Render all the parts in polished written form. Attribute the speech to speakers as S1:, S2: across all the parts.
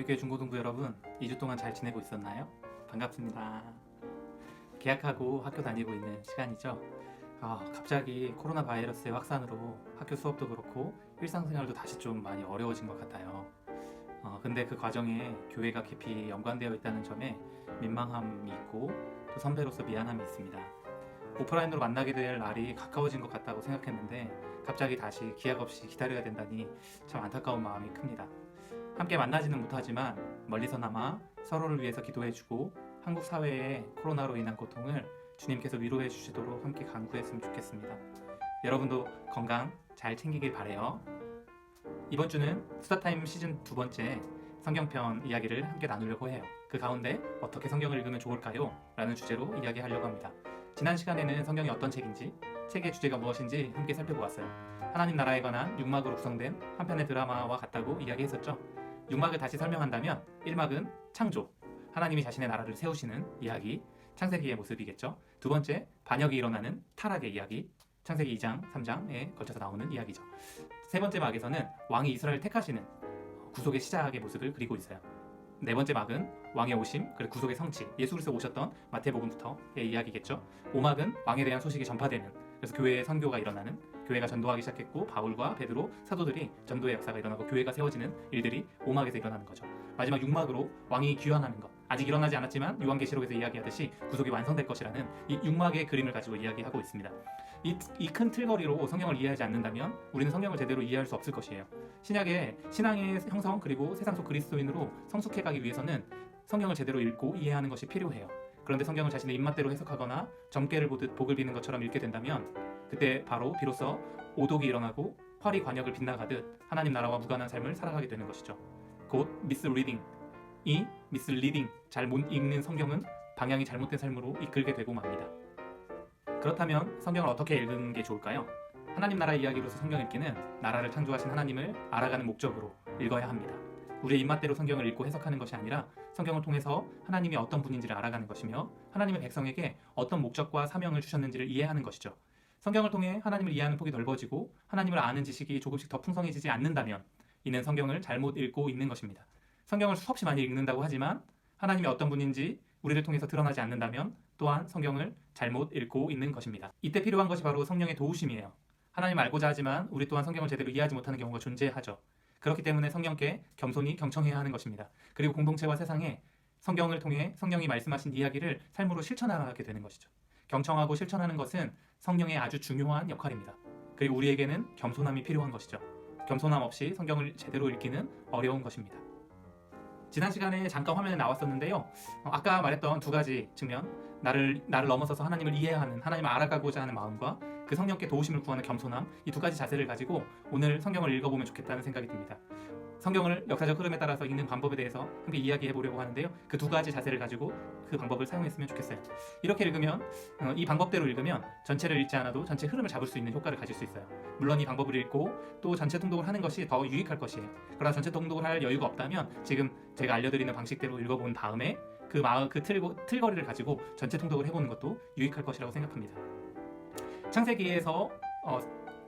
S1: 우리교회 중고등부 여러분, 2주 동안 잘 지내고 있었나요? 반갑습니다. 개학하고 학교 다니고 있는 시간이죠. 갑자기 코로나 바이러스의 확산으로 학교 수업도 그렇고 일상생활도 다시 좀 많이 어려워진 것 같아요. 근데 그 과정에 교회가 깊이 연관되어 있다는 점에 민망함이 있고 또 선배로서 미안함이 있습니다. 오프라인으로 만나게 될 날이 가까워진 것 같다고 생각했는데 갑자기 다시 기약 없이 기다려야 된다니 참 안타까운 마음이 큽니다. 함께 만나지는 못하지만 멀리서나마 서로를 위해서 기도해주고 한국 사회의 코로나로 인한 고통을 주님께서 위로해 주시도록 함께 간구했으면 좋겠습니다. 여러분도 건강 잘 챙기길 바래요. 이번 주는 수다타임 시즌 2번째 성경편 이야기를 함께 나누려고 해요. 그 가운데 어떻게 성경을 읽으면 좋을까요? 라는 주제로 이야기하려고 합니다. 지난 시간에는 성경이 어떤 책인지, 책의 주제가 무엇인지 함께 살펴보았어요. 하나님 나라에 관한 6막으로 구성된 한 편의 드라마와 같다고 이야기했었죠. 6막을 다시 설명한다면 1막은 창조, 하나님이 자신의 나라를 세우시는 이야기, 창세기의 모습이겠죠. 두 번째, 반역이 일어나는 타락의 이야기, 창세기 2장, 3장에 걸쳐서 나오는 이야기죠. 세 번째 막에서는 왕이 이스라엘을 택하시는 구속의 시작의 모습을 그리고 있어요. 네 번째 막은 왕의 오심, 그리고 구속의 성취, 예수 그리스도 오셨던 마태복음부터의 이야기겠죠. 5막은 왕에 대한 소식이 전파되는, 그래서 교회의 선교가 일어나는, 교회가 전도하기 시작했고 바울과 베드로, 사도들이 전도의 역사가 일어나고 교회가 세워지는 일들이 5막에서 일어나는 거죠. 마지막 6막으로 왕이 귀환하는 것, 아직 일어나지 않았지만 요한계시록에서 이야기하듯이 구속이 완성될 것이라는 이 6막의 그림을 가지고 이야기하고 있습니다. 이 큰 틀거리로 성경을 이해하지 않는다면 우리는 성경을 제대로 이해할 수 없을 것이에요. 신약의 신앙의 형성 그리고 세상 속 그리스도인으로 성숙해가기 위해서는 성경을 제대로 읽고 이해하는 것이 필요해요. 그런데 성경을 자신의 입맛대로 해석하거나 점괘를 보듯 복을 비는 것처럼 읽게 된다면 그때 바로 비로소 오독이 일어나고 활이 관역을 빗나가듯 하나님 나라와 무관한 삶을 살아가게 되는 것이죠. 곧 미스리딩, 이 미스리딩, 잘못 읽는 성경은 방향이 잘못된 삶으로 이끌게 되고 맙니다. 그렇다면 성경을 어떻게 읽는 게 좋을까요? 하나님 나라 이야기로서 성경 읽기는 나라를 창조하신 하나님을 알아가는 목적으로 읽어야 합니다. 우리의 입맛대로 성경을 읽고 해석하는 것이 아니라 성경을 통해서 하나님이 어떤 분인지를 알아가는 것이며 하나님의 백성에게 어떤 목적과 사명을 주셨는지를 이해하는 것이죠. 성경을 통해 하나님을 이해하는 폭이 넓어지고 하나님을 아는 지식이 조금씩 더 풍성해지지 않는다면 이는 성경을 잘못 읽고 있는 것입니다. 성경을 수없이 많이 읽는다고 하지만 하나님이 어떤 분인지 우리를 통해서 드러나지 않는다면 또한 성경을 잘못 읽고 있는 것입니다. 이때 필요한 것이 바로 성령의 도우심이에요. 하나님을 알고자 하지만 우리 또한 성경을 제대로 이해하지 못하는 경우가 존재하죠. 그렇기 때문에 성령께 겸손히 경청해야 하는 것입니다. 그리고 공동체와 세상에 성경을 통해 성령이 말씀하신 이야기를 삶으로 실천하게 되는 것이죠. 경청하고 실천하는 것은 성령의 아주 중요한 역할입니다. 그리고 우리에게는 겸손함이 필요한 것이죠. 겸손함 없이 성경을 제대로 읽기는 어려운 것입니다. 지난 시간에 잠깐 화면에 나왔었는데요. 아까 말했던 두 가지 측면, 나를 넘어서서 하나님을 이해하는, 하나님을 알아가고자 하는 마음과 그 성령께 도우심을 구하는 겸손함, 이 두 가지 자세를 가지고 오늘 성경을 읽어보면 좋겠다는 생각이 듭니다. 성경을 역사적 흐름에 따라서 읽는 방법에 대해서 함께 이야기해 보려고 하는데요. 그 두 가지 자세를 가지고 그 방법을 사용했으면 좋겠어요. 이렇게 읽으면, 이 방법대로 읽으면 전체를 읽지 않아도 전체 흐름을 잡을 수 있는 효과를 가질 수 있어요. 물론 이 방법을 읽고 또 전체 통독을 하는 것이 더 유익할 것이에요. 그러나 전체 통독을 할 여유가 없다면 지금 제가 알려드리는 방식대로 읽어본 다음에 그 틀거리를 가지고 전체 통독을 해보는 것도 유익할 것이라고 생각합니다. 창세기에서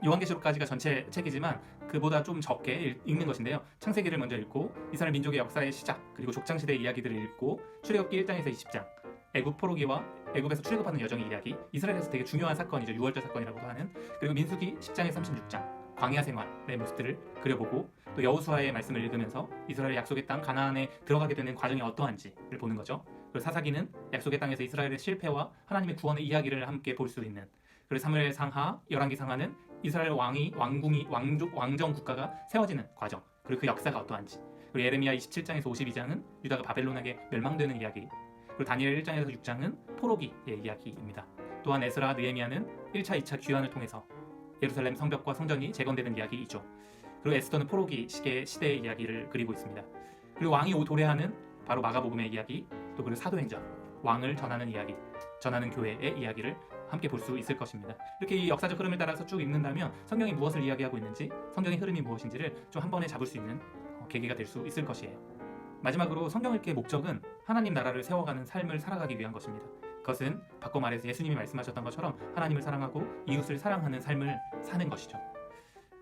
S1: 요한계시록까지가 전체 책이지만 그보다 좀 적게 읽는 것인데요. 창세기를 먼저 읽고 이스라엘 민족의 역사의 시작, 그리고 족장시대의 이야기들을 읽고 출애굽기 1장에서 20장, 애굽 포로기와 애굽에서 출애굽하는 여정의 이야기, 이스라엘에서 되게 중요한 사건이죠. 유월절 사건이라고도 하는, 그리고 민수기 10장에서 36장, 광야 생활의 모습들을 그려보고 또 여호수아의 말씀을 읽으면서 이스라엘의 약속의 땅 가나안에 들어가게 되는 과정이 어떠한지를 보는 거죠. 그리고 사사기는 약속의 땅에서 이스라엘의 실패와 하나님의 구원의 이야기를 함께 볼 수 있는, 그리고 사무엘 상하, 열왕기 상하는 이스라엘 왕정 국가가 세워지는 과정, 그리고 그 역사가 어떠한지, 그리고 예레미야 27장에서 52장은 유다가 바벨론에게 멸망되는 이야기, 그리고 다니엘 1장에서 6장은 포로기의 이야기입니다. 또한 에스라, 느헤미야는 1차, 2차 귀환을 통해서 예루살렘 성벽과 성전이 재건되는 이야기이죠. 그리고 에스더는 포로기 시대의 이야기를 그리고 있습니다. 그리고 왕이 도래하는 바로 마가복음의 이야기, 또 그리고 사도행전, 왕을 전하는 이야기, 전하는 교회의 이야기를 함께 볼 수 있을 것입니다. 이렇게 이 역사적 흐름을 따라서 쭉 읽는다면 성경이 무엇을 이야기하고 있는지, 성경의 흐름이 무엇인지를 좀 한 번에 잡을 수 있는 계기가 될 수 있을 것이에요. 마지막으로 성경 읽기의 목적은 하나님 나라를 세워가는 삶을 살아가기 위한 것입니다. 그것은 바꿔 말해서 예수님이 말씀하셨던 것처럼 하나님을 사랑하고 이웃을 사랑하는 삶을 사는 것이죠.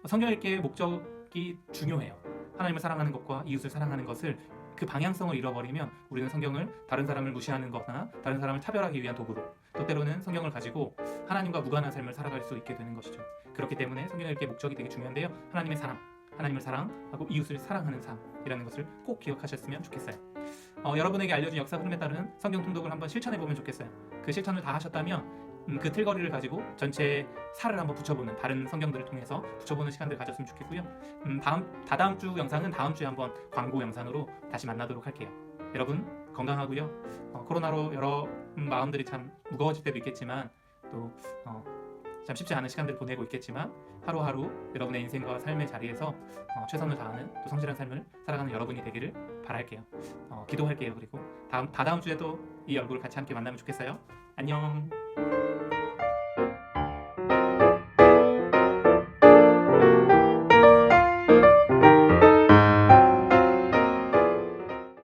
S1: 성경 읽기의 목적이 중요해요. 하나님을 사랑하는 것과 이웃을 사랑하는 것을 그 방향성을 잃어버리면 우리는 성경을 다른 사람을 무시하는 거나 다른 사람을 차별하기 위한 도구로, 또 때로는 성경을 가지고 하나님과 무관한 삶을 살아갈 수 있게 되는 것이죠. 그렇기 때문에 성경 읽기의 목적이 되게 중요한데요. 하나님의 사랑, 하나님을 사랑하고 이웃을 사랑하는 삶이라는 것을 꼭 기억하셨으면 좋겠어요. 여러분에게 알려준 역사 흐름에 따른 성경 통독을 한번 실천해보면 좋겠어요. 그 실천을 다 하셨다면 그 틀거리를 가지고 전체 살을 한번 붙여보는, 다른 성경들을 통해서 붙여보는 시간들 가졌으면 좋겠고요. 다다음 주 영상은 다음 주에 한번 광고 영상으로 다시 만나도록 할게요. 여러분 건강하고요. 코로나로 여러 마음들이 참 무거워질 때도 있겠지만 또 참 쉽지 않은 시간들 보내고 있겠지만 하루하루 여러분의 인생과 삶의 자리에서 최선을 다하는, 또 성실한 삶을 살아가는 여러분이 되기를 바랄게요. 기도할게요. 그리고 다다음 주에도 이 얼굴을 같이 함께 만나면 좋겠어요. 안녕.